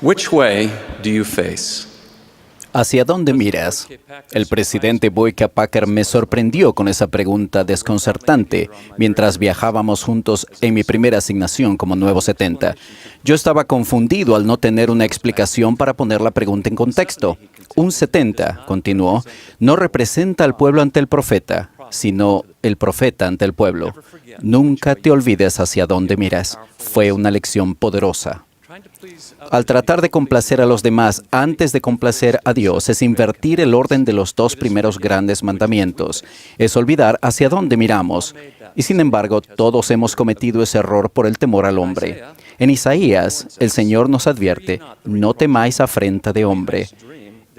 Which way do you face? ¿Hacia dónde miras? El presidente Boyka Packer me sorprendió con esa pregunta desconcertante mientras viajábamos juntos en mi primera asignación como nuevo 70. Yo estaba confundido al no tener una explicación para poner la pregunta en contexto. Un 70, continuó, no representa al pueblo ante el profeta, sino el profeta ante el pueblo. Nunca te olvides hacia dónde miras. Fue una lección poderosa. Al tratar de complacer a los demás antes de complacer a Dios es invertir el orden de los dos primeros grandes mandamientos. Es olvidar hacia dónde miramos. Y sin embargo, todos hemos cometido ese error por el temor al hombre. En Isaías, el Señor nos advierte, no temáis afrenta de hombre.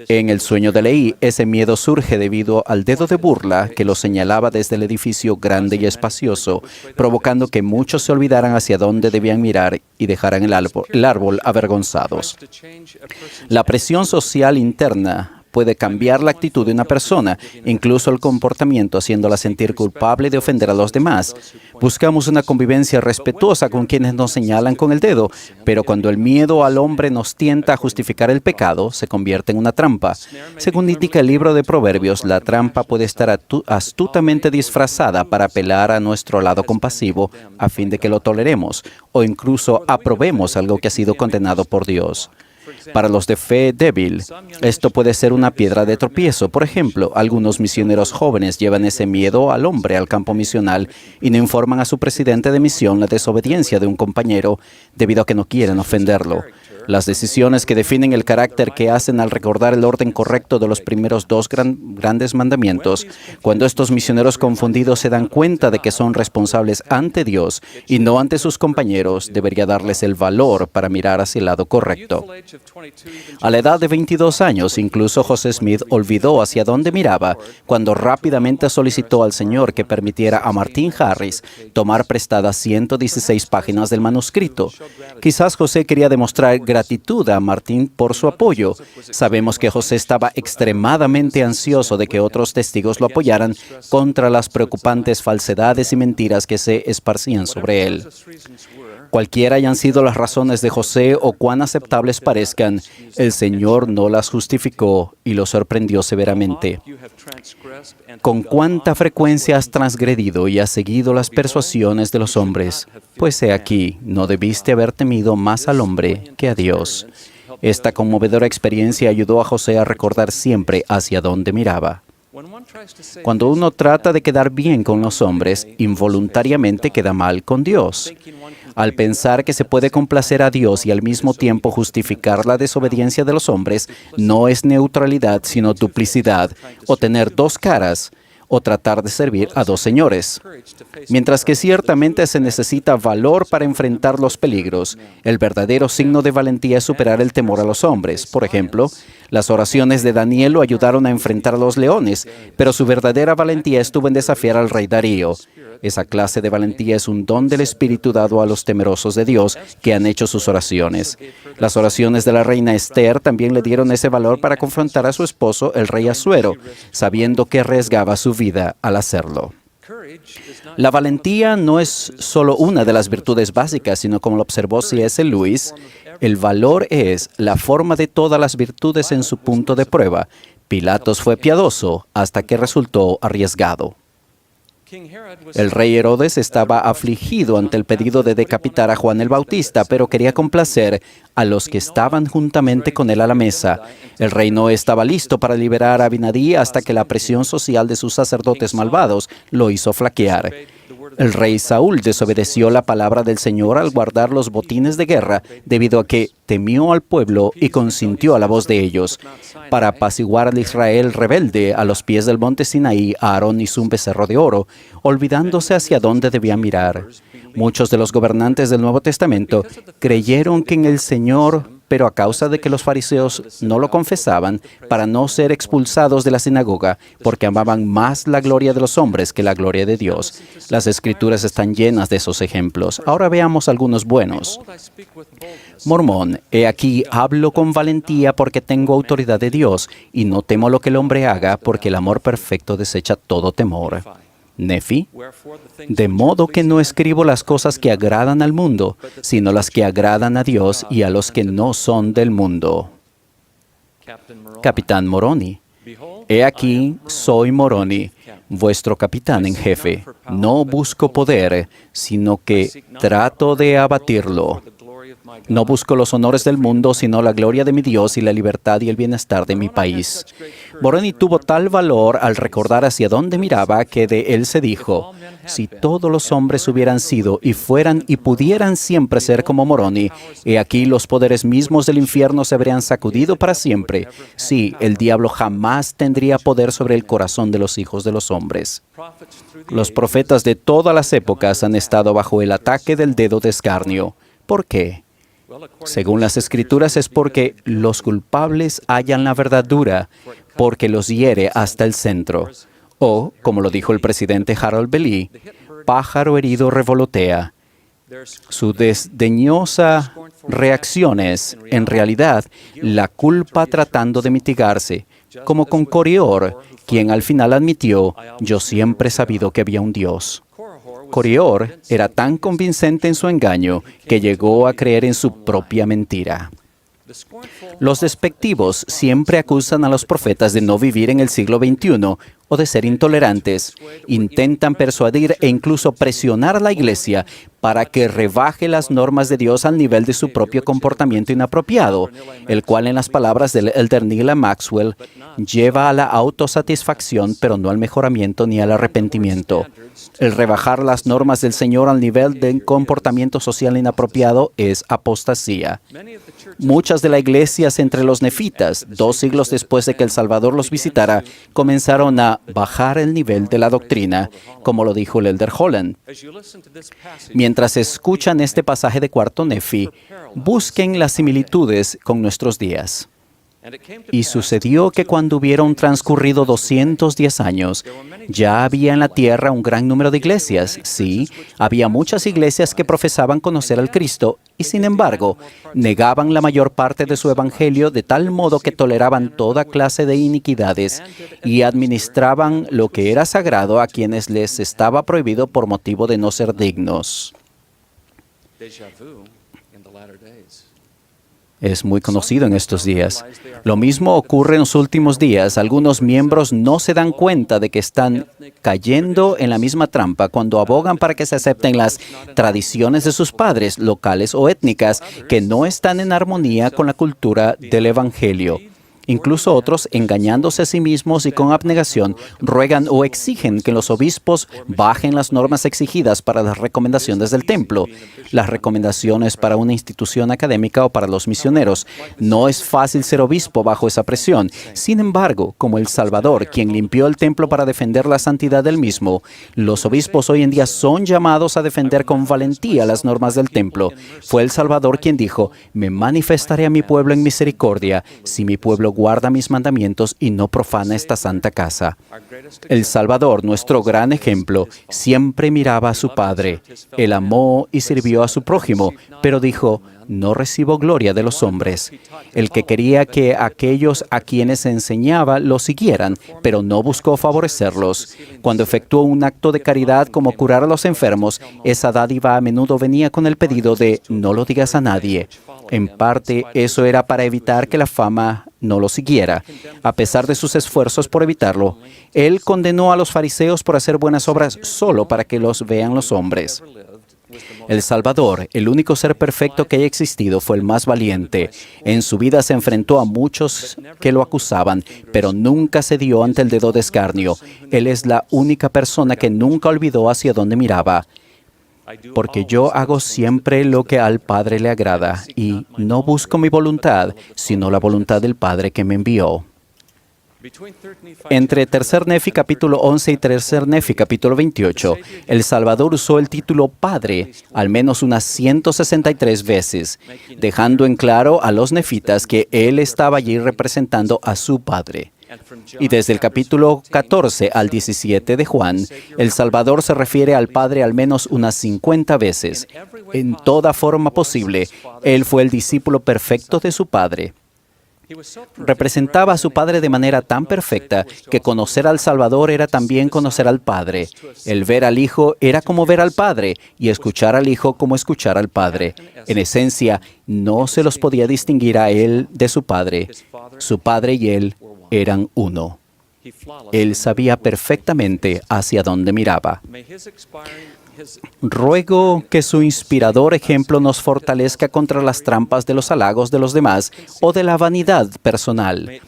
En el sueño de Leí, ese miedo surge debido al dedo de burla que lo señalaba desde el edificio grande y espacioso, provocando que muchos se olvidaran hacia dónde debían mirar y dejaran el árbol avergonzados. La presión social interna puede cambiar la actitud de una persona, incluso el comportamiento, haciéndola sentir culpable de ofender a los demás. Buscamos una convivencia respetuosa con quienes nos señalan con el dedo, pero cuando el miedo al hombre nos tienta a justificar el pecado, se convierte en una trampa. Según indica el libro de Proverbios, la trampa puede estar astutamente disfrazada para apelar a nuestro lado compasivo a fin de que lo toleremos o incluso aprobemos algo que ha sido condenado por Dios. Para los de fe débil, esto puede ser una piedra de tropiezo. Por ejemplo, algunos misioneros jóvenes llevan ese miedo al hombre al campo misional y no informan a su presidente de misión la desobediencia de un compañero debido a que no quieren ofenderlo. Las decisiones que definen el carácter que hacen al recordar el orden correcto de los primeros dos grandes mandamientos, cuando estos misioneros confundidos se dan cuenta de que son responsables ante Dios y no ante sus compañeros, debería darles el valor para mirar hacia el lado correcto. A la edad de 22 años, incluso José Smith olvidó hacia dónde miraba cuando rápidamente solicitó al Señor que permitiera a Martin Harris tomar prestadas 116 páginas del manuscrito. Quizás José quería demostrar gratitud a Martín por su apoyo. Sabemos que José estaba extremadamente ansioso de que otros testigos lo apoyaran contra las preocupantes falsedades y mentiras que se esparcían sobre él. Cualquiera hayan sido las razones de José o cuán aceptables parezcan, el Señor no las justificó y lo sorprendió severamente. ¿Con cuánta frecuencia has transgredido y has seguido las persuasiones de los hombres? Pues he aquí, no debiste haber temido más al hombre que a Dios. Esta conmovedora experiencia ayudó a José a recordar siempre hacia dónde miraba. Cuando uno trata de quedar bien con los hombres, involuntariamente queda mal con Dios. Al pensar que se puede complacer a Dios y al mismo tiempo justificar la desobediencia de los hombres, no es neutralidad sino duplicidad, o tener dos caras, o tratar de servir a dos señores. Mientras que ciertamente se necesita valor para enfrentar los peligros, el verdadero signo de valentía es superar el temor a los hombres. Por ejemplo, las oraciones de Daniel lo ayudaron a enfrentar a los leones, pero su verdadera valentía estuvo en desafiar al rey Darío. Esa clase de valentía es un don del Espíritu dado a los temerosos de Dios que han hecho sus oraciones. Las oraciones de la reina Esther también le dieron ese valor para confrontar a su esposo, el rey Asuero, sabiendo que arriesgaba su vida al hacerlo. La valentía no es solo una de las virtudes básicas, sino como lo observó C.S. Lewis, el valor es la forma de todas las virtudes en su punto de prueba. Pilatos fue piadoso hasta que resultó arriesgado. El rey Herodes estaba afligido ante el pedido de decapitar a Juan el Bautista, pero quería complacer a los que estaban juntamente con él a la mesa. El rey no estaba listo para liberar a Abinadí hasta que la presión social de sus sacerdotes malvados lo hizo flaquear. El rey Saúl desobedeció la palabra del Señor al guardar los botines de guerra debido a que temió al pueblo y consintió a la voz de ellos. Para apaciguar al Israel rebelde a los pies del monte Sinaí, Aarón hizo un becerro de oro, olvidándose hacia dónde debía mirar. Muchos de los gobernantes del Nuevo Testamento creyeron que en el Señor, pero a causa de que los fariseos no lo confesaban, para no ser expulsados de la sinagoga, porque amaban más la gloria de los hombres que la gloria de Dios. Las Escrituras están llenas de esos ejemplos. Ahora veamos algunos buenos. Mormón, he aquí hablo con valentía porque tengo autoridad de Dios, y no temo lo que el hombre haga, porque el amor perfecto desecha todo temor. Nefi, de modo que no escribo las cosas que agradan al mundo, sino las que agradan a Dios y a los que no son del mundo. Capitán Moroni, he aquí, soy Moroni, vuestro capitán en jefe. No busco poder, sino que trato de abatirlo. No busco los honores del mundo, sino la gloria de mi Dios y la libertad y el bienestar de mi país. Moroni tuvo tal valor al recordar hacia dónde miraba que de él se dijo, si todos los hombres hubieran sido y fueran y pudieran siempre ser como Moroni, he aquí los poderes mismos del infierno se habrían sacudido para siempre. Sí, el diablo jamás tendría poder sobre el corazón de los hijos de los hombres. Los profetas de todas las épocas han estado bajo el ataque del dedo de escarnio. ¿Por qué? Según las Escrituras es porque los culpables hallan la verdad dura, porque los hiere hasta el centro. O, como lo dijo el presidente Harold Belli, pájaro herido revolotea. Su desdeñosa reacción es, en realidad, la culpa tratando de mitigarse, como con Corior, quien al final admitió, yo siempre he sabido que había un Dios. Corior era tan convincente en su engaño que llegó a creer en su propia mentira. Los despectivos siempre acusan a los profetas de no vivir en el siglo XXI o de ser intolerantes. Intentan persuadir e incluso presionar a la Iglesia para que rebaje las normas de Dios al nivel de su propio comportamiento inapropiado, el cual, en las palabras del elder Neal Maxwell, lleva a la autosatisfacción, pero no al mejoramiento ni al arrepentimiento. El rebajar las normas del Señor al nivel de comportamiento social inapropiado es apostasía. Muchas de las iglesias entre los nefitas, 2 siglos después de que el Salvador los visitara, comenzaron a bajar el nivel de la doctrina, como lo dijo el elder Holland. Mientras escuchan este pasaje de Cuarto Nefi, busquen las similitudes con nuestros días. Y sucedió que cuando hubieron transcurrido 210 años, ya había en la tierra un gran número de iglesias. Sí, había muchas iglesias que profesaban conocer al Cristo y, sin embargo, negaban la mayor parte de su evangelio de tal modo que toleraban toda clase de iniquidades y administraban lo que era sagrado a quienes les estaba prohibido por motivo de no ser dignos. Es muy conocido en estos días. Lo mismo ocurre en los últimos días. Algunos miembros no se dan cuenta de que están cayendo en la misma trampa cuando abogan para que se acepten las tradiciones de sus padres, locales o étnicas, que no están en armonía con la cultura del Evangelio. Incluso otros, engañándose a sí mismos y con abnegación, ruegan o exigen que los obispos bajen las normas exigidas para las recomendaciones del templo, las recomendaciones para una institución académica o para los misioneros. No es fácil ser obispo bajo esa presión. Sin embargo, como el Salvador, quien limpió el templo para defender la santidad del mismo, los obispos hoy en día son llamados a defender con valentía las normas del templo. Fue el Salvador quien dijo, me manifestaré a mi pueblo en misericordia, si mi pueblo guarda mis mandamientos y no profana esta santa casa. El Salvador, nuestro gran ejemplo, siempre miraba a su Padre. Él amó y sirvió a su prójimo, pero dijo, no recibo gloria de los hombres. El que quería que aquellos a quienes enseñaba lo siguieran, pero no buscó favorecerlos. Cuando efectuó un acto de caridad como curar a los enfermos, esa dádiva a menudo venía con el pedido de no lo digas a nadie. En parte, eso era para evitar que la fama no lo siguiera. A pesar de sus esfuerzos por evitarlo, él condenó a los fariseos por hacer buenas obras solo para que los vean los hombres. El Salvador, el único ser perfecto que haya existido, fue el más valiente. En su vida se enfrentó a muchos que lo acusaban, pero nunca cedió ante el dedo de escarnio. Él es la única persona que nunca olvidó hacia dónde miraba. Porque yo hago siempre lo que al Padre le agrada, y no busco mi voluntad, sino la voluntad del Padre que me envió. Entre Tercer Nefi capítulo 11 y Tercer Nefi capítulo 28, el Salvador usó el título Padre al menos unas 163 veces, dejando en claro a los nefitas que Él estaba allí representando a su Padre. Y desde el capítulo 14 al 17 de Juan, el Salvador se refiere al Padre al menos unas 50 veces. En toda forma posible, Él fue el discípulo perfecto de su Padre. Representaba a su Padre de manera tan perfecta que conocer al Salvador era también conocer al Padre. El ver al Hijo era como ver al Padre y escuchar al Hijo como escuchar al Padre. En esencia, no se los podía distinguir a Él de su Padre. Su Padre y Él eran uno. Él sabía perfectamente hacia dónde miraba. Ruego que su inspirador ejemplo nos fortalezca contra las trampas de los halagos de los demás o de la vanidad personal,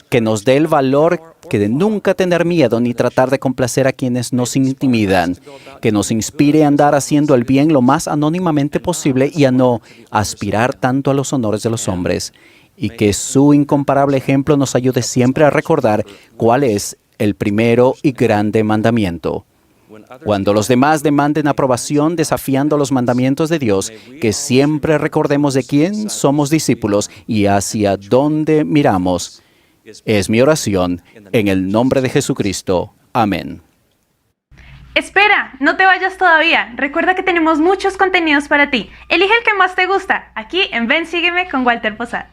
que nos dé el valor de nunca tener miedo ni tratar de complacer a quienes nos intimidan, que nos inspire a andar haciendo el bien lo más anónimamente posible y a no aspirar tanto a los honores de los hombres, y que su incomparable ejemplo nos ayude siempre a recordar cuál es el primero y grande mandamiento. Cuando los demás demanden aprobación desafiando los mandamientos de Dios, que siempre recordemos de quién somos discípulos y hacia dónde miramos. Es mi oración en el nombre de Jesucristo. Amén. Espera, no te vayas todavía. Recuerda que tenemos muchos contenidos para ti. Elige el que más te gusta, aquí en Ven, Sígueme con Walter Posada.